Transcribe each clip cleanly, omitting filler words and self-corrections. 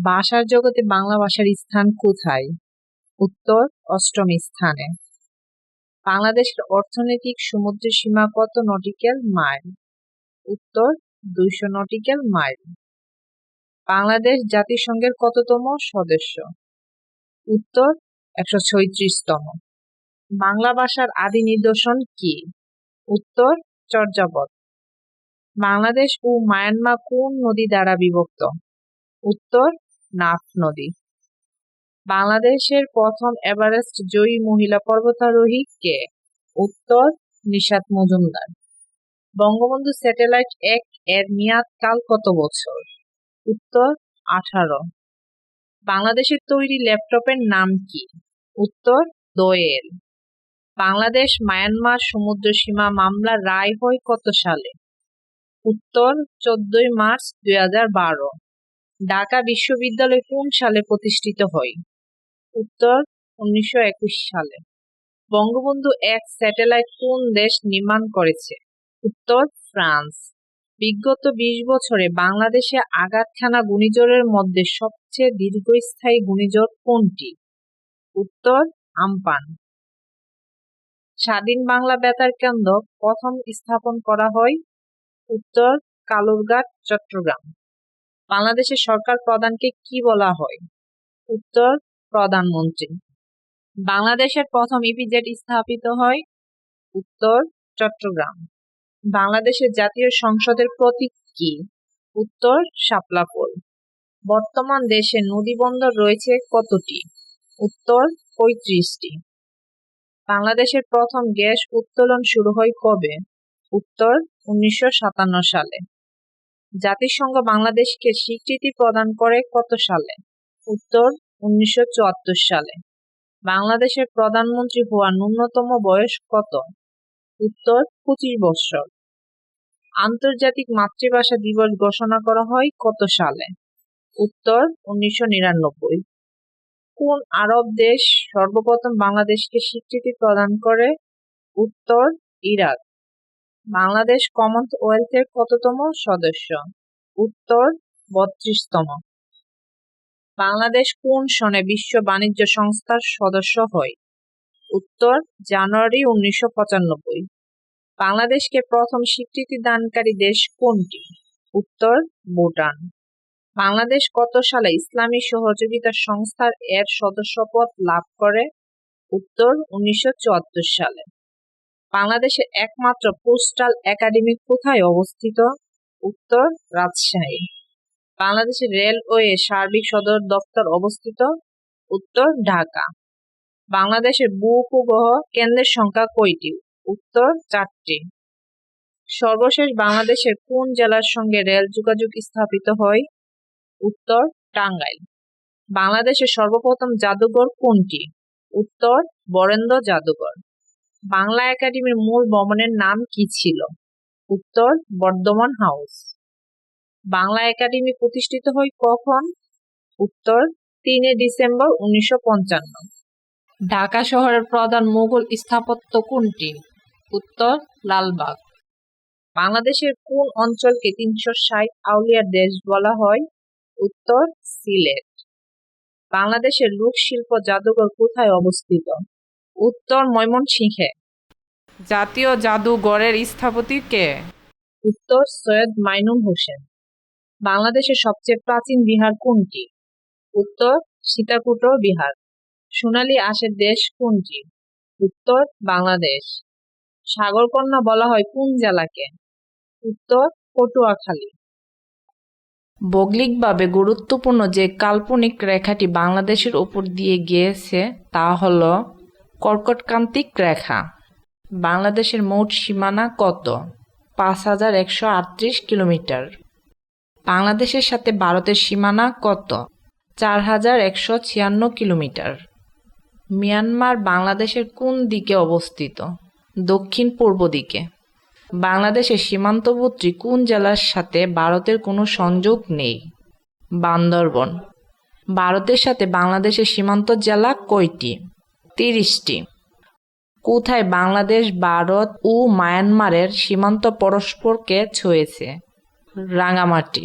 ভাষার জগতে বাংলা ভাষার স্থান কোথায়? উত্তর, অষ্টম স্থানে। বাংলাদেশের অর্থনৈতিক সমুদ্র সীমা কত নটিক্যাল মাইল? উত্তর, 200 নটিক্যাল মাইল। বাংলাদেশ জাতিসংঘের কততম সদস্য? উত্তর, 136তম। বাংলা ভাষার আদি নিদর্শন কি? উত্তর, চর্যাপদ। বাংলাদেশ ও মায়ানমার কোন নদী দ্বারা বিভক্ত? উত্তর, নাফ নদী। বাংলাদেশের প্রথম এভারেস্ট জয়ী মহিলা পর্বতারোহী কে? উত্তর, নিশাত মজুমদার। বঙ্গবন্ধু স্যাটেলাইট 1 এর মেয়াদ কাল কত বছর? উত্তর, 18। বাংলাদেশের তৈরি ল্যাপটপের নাম কি? উত্তর, দোয়েল। বাংলাদেশ মায়ানমার সমুদ্র সীমা মামলার রায় হয় কত সালে? উত্তর, 14 মার্চ 2012। ঢাকা বিশ্ববিদ্যালয় কোন সালে প্রতিষ্ঠিত হয়? উত্তর, 1921 সালে। বঙ্গবন্ধু 1 স্যাটেলাইট কোন দেশ নির্মাণ করেছে? উত্তর, ফ্রান্স। বিগত 20 বছরে বাংলাদেশে আঘাতহানা ঘূর্ণিঝড়ের মধ্যে সবচেয়ে দীর্ঘস্থায়ী ঘূর্ণিঝড় কোনটি? উত্তর, আম্পান। স্বাধীন বাংলা বেতার কেন্দ্র প্রথম স্থাপন করা হয়? উত্তর, কালুরঘাট, চট্টগ্রাম। বাংলাদেশের সরকার প্রধানকে কি বলা হয়? উত্তর, প্রধানমন্ত্রী। বাংলাদেশের প্রথম ইপিজেড স্থাপিত হয়? উত্তর, চট্টগ্রাম। বাংলাদেশের জাতীয় সংসদের প্রতীক কি? উত্তর, শাপলা ফুল। বর্তমান দেশে নদীবন্দর রয়েছে কতটি? উত্তর, 35টি। বাংলাদেশের প্রথম গ্যাস উত্তোলন শুরু হয় কবে? উত্তর, 1957 সালে। জাতিসংঘ বাংলাদেশকে স্বীকৃতি প্রদান করে কত সালে? উত্তর, 1974 সালে। বাংলাদেশের প্রধানমন্ত্রী হওয়ার ন্যূনতম বয়স কত? উত্তর, 25 বছর। আন্তর্জাতিক মাতৃভাষা দিবস ঘোষণা করা হয় কত সালে? উত্তর, 1999। কোন আরব দেশ সর্বপ্রথম বাংলাদেশকে স্বীকৃতি প্রদান করে? উত্তর, ইরাক। বাংলাদেশ কমনওয়েলথের কততম সদস্য? উত্তর, 32তম। বাংলাদেশ কোন সনে বিশ্ব বাণিজ্য সংস্থার সদস্য হয়? উত্তর, জানুয়ারি 1995। বাংলাদেশকে প্রথম স্বীকৃতি দানকারী দেশ কোনটি? উত্তর, ভুটান। বাংলাদেশ কত সালে ইসলামী সহযোগিতা সংস্থার এর সদস্যপদ লাভ করে? উত্তর, 1974 সালে। বাংলাদেশের একমাত্র পোস্টাল একাডেমি কোথায় অবস্থিত? উত্তর, রাজশাহী। বাংলাদেশের রেলওয়ে সার্বিক সদর দপ্তর অবস্থিত? উত্তর, ঢাকা। বাংলাদেশের ভূ-উপগ্রহ কেন্দ্রের সংখ্যা কয়টি? উত্তর, 4টি। সর্বশেষ বাংলাদেশের কোন জেলার সঙ্গে রেল যোগাযোগ স্থাপিত হয়? উত্তর, টাঙ্গাইল। বাংলাদেশের সর্বপ্রথম জাদুঘর কোনটি? উত্তর, বরেন্দ্র জাদুঘর। বাংলা একাডেমির মূল ভবনের নাম কি ছিল? উত্তর, বর্ধমান হাউস। বাংলা একাডেমি প্রতিষ্ঠিত হয় কখন? উত্তর, 3 ডিসেম্বর 1955। ঢাকা শহরের প্রধান মুঘল স্থাপত্য কোনটি? উত্তর, লালবাগ। বাংলাদেশের কোন অঞ্চলকে 360 আউলিয়ার দেশ বলা হয়? উত্তর, সিলেট। বাংলাদেশের লোকশিল্প জাদুঘর কোথায় অবস্থিত? উত্তর, ময়মনসিংহে। জাতীয় জাদুঘরের স্থপতি কে? উত্তর, সৈয়দ মাইনুল হোসেন। বাংলাদেশের সবচেয়ে প্রাচীন বিহার কোনটি? উত্তর, সীতাকুণ্ড বিহার। সোনালী আঁশের দেশ কোনটি? উত্তর, বাংলাদেশ। সাগরকন্যা বলা হয় কোন জেলাকে? উত্তর, পটুয়াখালী। ভৌগোলিকভাবে গুরুত্বপূর্ণ যে কাল্পনিক রেখাটি বাংলাদেশের উপর দিয়ে গিয়েছে তা হল কর্কটক্রান্তিক রেখা। বাংলাদেশের মোট সীমানা কত? 5138 কিলোমিটার। বাংলাদেশের সাথে ভারতের সীমানা কত? 4156 কিলোমিটার। মিয়ানমার বাংলাদেশের কোন দিকে অবস্থিত? দক্ষিণ পূর্ব দিকে। বাংলাদেশের সীমান্তবর্তী কোন জেলার সাথে ভারতের কোনো সংযোগ নেই? বান্দরবন। ভারতের সাথে বাংলাদেশের সীমান্ত জেলা কয়টি? 30টি। কোথায় বাংলাদেশ, ভারত ও মায়ানমারের সীমান্ত পরস্পরকে ছুঁয়েছে? রাঙামাটি।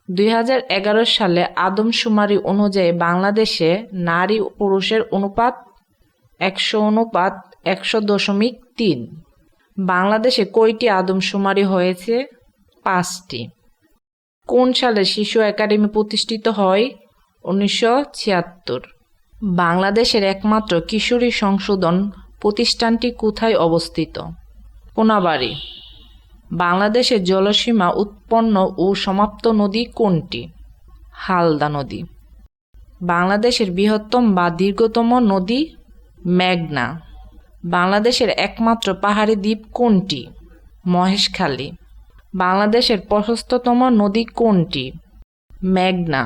2011 সালে আদমশুমারি অনুযায়ী বাংলাদেশে নারী ও পুরুষের অনুপাত 100:100.3। বাংলাদেশে কয়টি আদমশুমারি হয়েছে? 5টি। কোন সালে শিশু একাডেমি প্রতিষ্ঠিত হয়? 1976। বাংলাদেশের একমাত্র কিশোরী সংশোধন প্রতিষ্ঠানটি কোথায় অবস্থিত? কোনাবাড়ী। বাংলাদেশের জলসীমা উৎপন্ন ও সমাপ্ত নদী কোনটি? হালদা নদী। বাংলাদেশের বৃহত্তম বা দীর্ঘতম নদী? মেঘনা। বাংলাদেশের একমাত্র পাহাড়ি দ্বীপ কোনটি? মহেশখালী। বাংলাদেশের প্রশস্ততম নদী কোনটি? মেঘনা।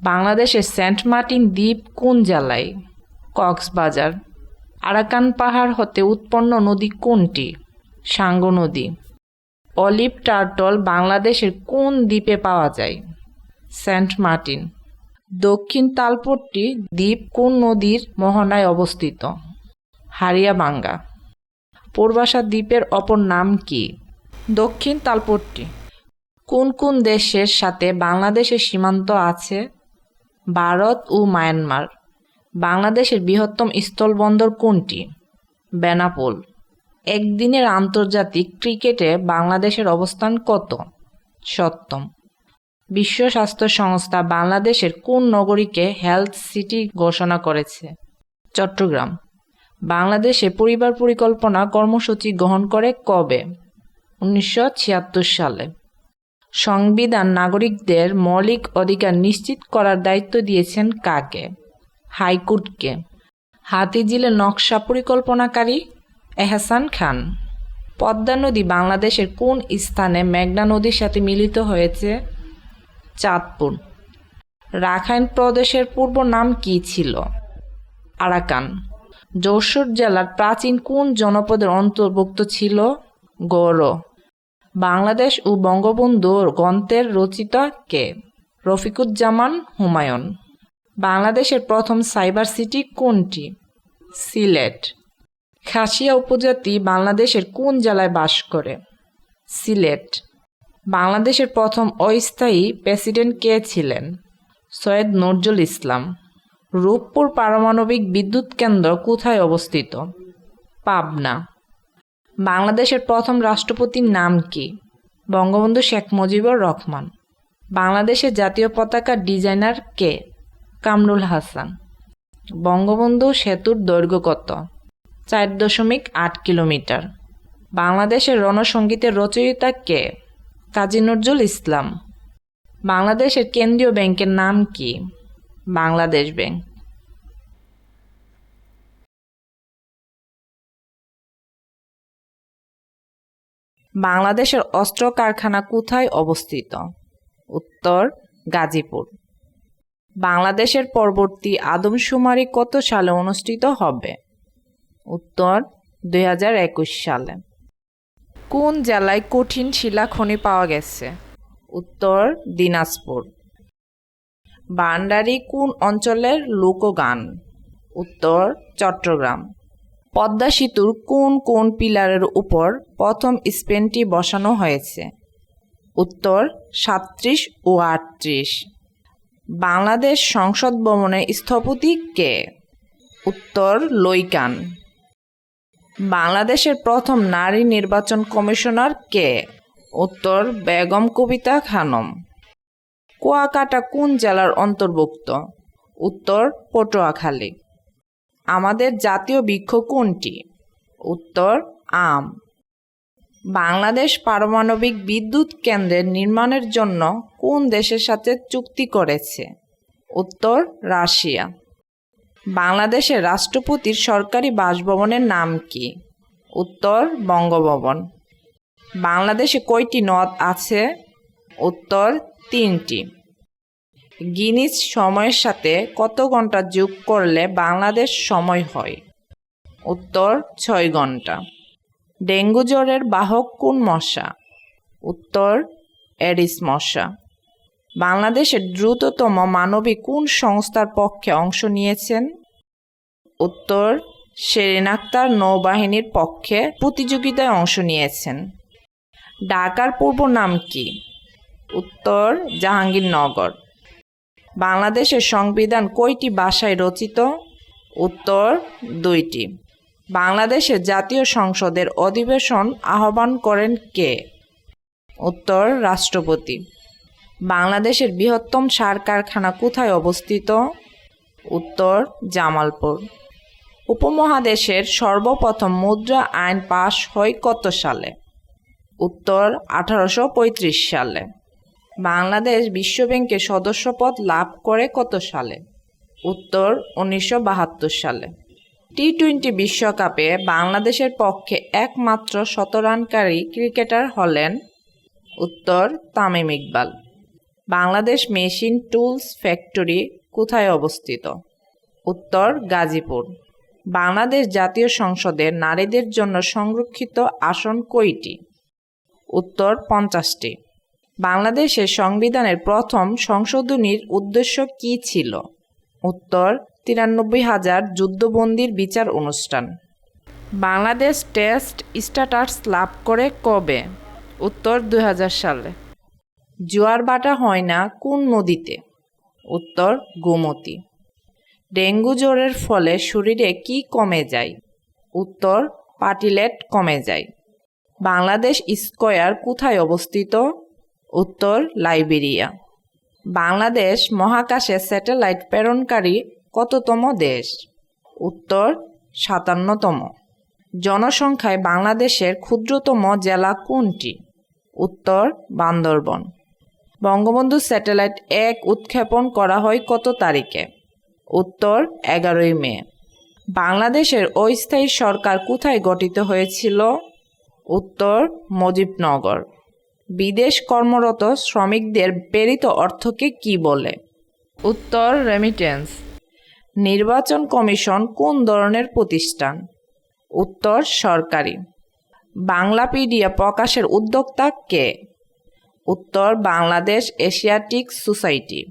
বাংলাদেশের সেন্ট মার্টিন দ্বীপ কোন জেলায়? কক্সবাজার। আরাকান পাহাড় হতে উৎপন্ন নদী কোনটি? সাঙ্গো নদী। অলিভ টার্টল বাংলাদেশের কোন দ্বীপে পাওয়া যায়? Saint Martin. দক্ষিণ তালপট্টি দ্বীপ কোন নদীর মোহনায় অবস্থিত? হারিয়াবাঙ্গা। পূর্বাশা দ্বীপের অপর নাম কি? দক্ষিণ তালপট্টি। কোন কোন দেশের সাথে বাংলাদেশের সীমান্ত আছে? ভারত ও মায়ানমার। বাংলাদেশের বৃহত্তম স্থলবন্দর কোনটি? বেনাপোল। একদিনের আন্তর্জাতিক ক্রিকেটে বাংলাদেশের অবস্থান কত? 7ম। বিশ্ব স্বাস্থ্য সংস্থা বাংলাদেশের কোন নগরীকে হেলথ সিটি ঘোষণা করেছে? চট্টগ্রাম। বাংলাদেশে পরিবার পরিকল্পনা কর্মসূচি গ্রহণ করে কবে? 1976 সালে। সংবিধান নাগরিকদের মৌলিক অধিকার নিশ্চিত করার দায়িত্ব দিয়েছেন কাকে? হাইকোর্টকে। হাতিঝিলের নকশা পরিকল্পনাকারী? এহসান খান। পদ্মা নদী বাংলাদেশের কোন স্থানে মেঘনা নদীর সাথে মিলিত হয়েছে? চাঁদপুর। রাখাইন প্রদেশের পূর্ব নাম কি ছিল? আরাকান। যশোর জেলার প্রাচীন কোন জনপদের অন্তর্ভুক্ত ছিল? গৌড়। বাংলাদেশ ও বঙ্গবন্ধু গ্রন্থের রচয়িতা কে? রফিকুজ্জামান হুমায়ুন। বাংলাদেশের প্রথম সাইবার সিটি কোনটি? সিলেট। খাসিয়া উপজাতি বাংলাদেশের কোন জেলায় বাস করে? সিলেট। বাংলাদেশের প্রথম অস্থায়ী প্রেসিডেন্ট কে ছিলেন? সৈয়দ নজরুল ইসলাম। রূপপুর পারমাণবিক বিদ্যুৎ কেন্দ্র কোথায় অবস্থিত? পাবনা। বাংলাদেশের প্রথম রাষ্ট্রপতির নাম কি? বঙ্গবন্ধু শেখ মুজিবুর রহমান। বাংলাদেশের জাতীয় পতাকার ডিজাইনার কে? কামরুল হাসান। বঙ্গবন্ধু সেতুর দৈর্ঘ্য কত? 4.8 কিলোমিটার। বাংলাদেশের রণসঙ্গীতের রচয়িতা কে? কাজী নজরুল ইসলাম। বাংলাদেশের কেন্দ্রীয় ব্যাংকের নাম কি? বাংলাদেশ ব্যাংক। বাংলাদেশের অস্ত্র কারখানা কোথায় অবস্থিত? উত্তর গাজীপুর। বাংলাদেশের পরবর্তী আদমশুমারি কত সালে অনুষ্ঠিত হবে? উত্তর 2021 সালে। কোন জেলায় কঠিন শিলা খনি পাওয়া গেছে? উত্তর দিনাজপুর। ভান্ডারী কোন অঞ্চলের লোকগান? উত্তর চট্টগ্রাম। পদ্মা সেতুর কোন কোন পিলারের উপর প্রথম স্প্যানটি বসানো হয়েছে? উত্তর 37 ও 38। বাংলাদেশ সংসদ ভবনের স্থপতি কে? উত্তর লইকান। বাংলাদেশের প্রথম নারী নির্বাচন কমিশনার কে? উত্তর বেগম কবিতা খানম। কুয়াকাটা কোন জেলার অন্তর্ভুক্ত? উত্তর পটুয়াখালী। আমাদের জাতীয় বৃক্ষ কোনটি? উত্তর আম। বাংলাদেশ পারমাণবিক বিদ্যুৎ কেন্দ্রের নির্মাণের জন্য কোন দেশের সাথে চুক্তি করেছে? উত্তর রাশিয়া। বাংলাদেশের রাষ্ট্রপতির সরকারি বাসভবনের নাম কি? উত্তর বঙ্গভবন। বাংলাদেশে কয়টি নদ আছে? উত্তর 3টি। গিনিজ সময়ের সাথে কত ঘন্টা যোগ করলে বাংলাদেশ সময় হয়? উত্তর 6 ঘন্টা। ডেঙ্গু জ্বরের বাহক কোন মশা? উত্তর এডিস মশা। বাংলাদেশের দ্রুততম মানবী কোন সংস্থার পক্ষে অংশ নিয়েছেন? উত্তর শেরিন আক্তার নৌবাহিনীর পক্ষে প্রতিযোগিতায় অংশ নিয়েছেন। ঢাকার পূর্ব নাম কি? উত্তর জাহাঙ্গীরনগর। বাংলাদেশের সংবিধান কয়টি ভাষায় রচিত? উত্তর 2টি। বাংলাদেশের জাতীয় সংসদের অধিবেশন আহ্বান করেন কে? উত্তর রাষ্ট্রপতি। বাংলাদেশের বৃহত্তম সার কারখানা কোথায় অবস্থিত? উত্তর জামালপুর। উপমহাদেশের সর্বপ্রথম মুদ্রা আইন পাশ হয় কত সালে? উত্তর 1835 সালে। বাংলাদেশ বিশ্বব্যাংকের সদস্যপদ লাভ করে কত সালে? উত্তর 1972 সালে। টি-20 বিশ্বকাপে বাংলাদেশের পক্ষে একমাত্র শতরানকারী ক্রিকেটার হলেন? উত্তর Tamim Iqbal. Bangladesh machine tools factory কোথায় অবস্থিত? উত্তর গাজীপুর। বাংলাদেশ জাতীয় সংসদে নারীদের জন্য সংরক্ষিত আসন কয়টি? উত্তর 50টি। বাংলাদেশের সংবিধানের প্রথম সংশোধনীর উদ্দেশ্য কী ছিল? উত্তর 93,000 যুদ্ধবন্দীর বিচার অনুষ্ঠান। বাংলাদেশ টেস্ট স্ট্যাটাস লাভ করে কবে? উত্তর 2000 সালে। জোয়ার ভাটা হয় না কোন নদীতে? উত্তর গোমতী। ডেঙ্গু জ্বরের ফলে শরীরে কি কমে যায়? উত্তর প্লেটলেট কমে যায়। বাংলাদেশ স্কয়ার কোথায় অবস্থিত? উত্তর লাইবেরিয়া। বাংলাদেশ মহাকাশে স্যাটেলাইট প্রেরণকারী কততম দেশ? উত্তর 57তম। জনসংখ্যায় বাংলাদেশের ক্ষুদ্রতম জেলা কোনটি? উত্তর বান্দরবন। বঙ্গবন্ধু স্যাটেলাইট 1 উৎক্ষেপণ করা হয় কত তারিখে? উত্তর 11ই মে। বাংলাদেশের অস্থায়ী সরকার কোথায় গঠিত হয়েছিল? উত্তর মুজিবনগর। বিদেশ কর্মরত শ্রমিকদের প্রেরিত অর্থকে কি বলে? উত্তর রেমিটেন্স। নির্বাচন কমিশন কোন ধরনের প্রতিষ্ঠান? উত্তর সরকারি। বাংলাপিডিয়া প্রকাশের উদ্যোক্তা কে? উত্তর বাংলাদেশ এশিয়াটিক সোসাইটি।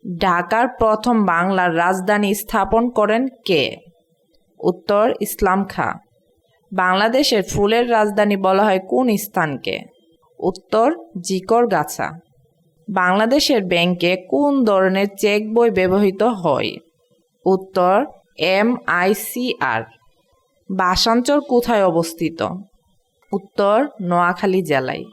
ঢাকার প্রথম বাংলার রাজধানী স্থাপন করেন কে? উত্তর ইসলাম খাঁ। বাংলাদেশের ফুলের রাজধানী বলা হয় কোন স্থানকে? উত্তর জিকরগাছা। বাংলাদেশের ব্যাংকে কোন ধরনের চেক বই ব্যবহৃত হয়? উত্তর MICR। ভাষাঞ্চল কোথায় অবস্থিত? উত্তর নোয়াখালী জেলায়।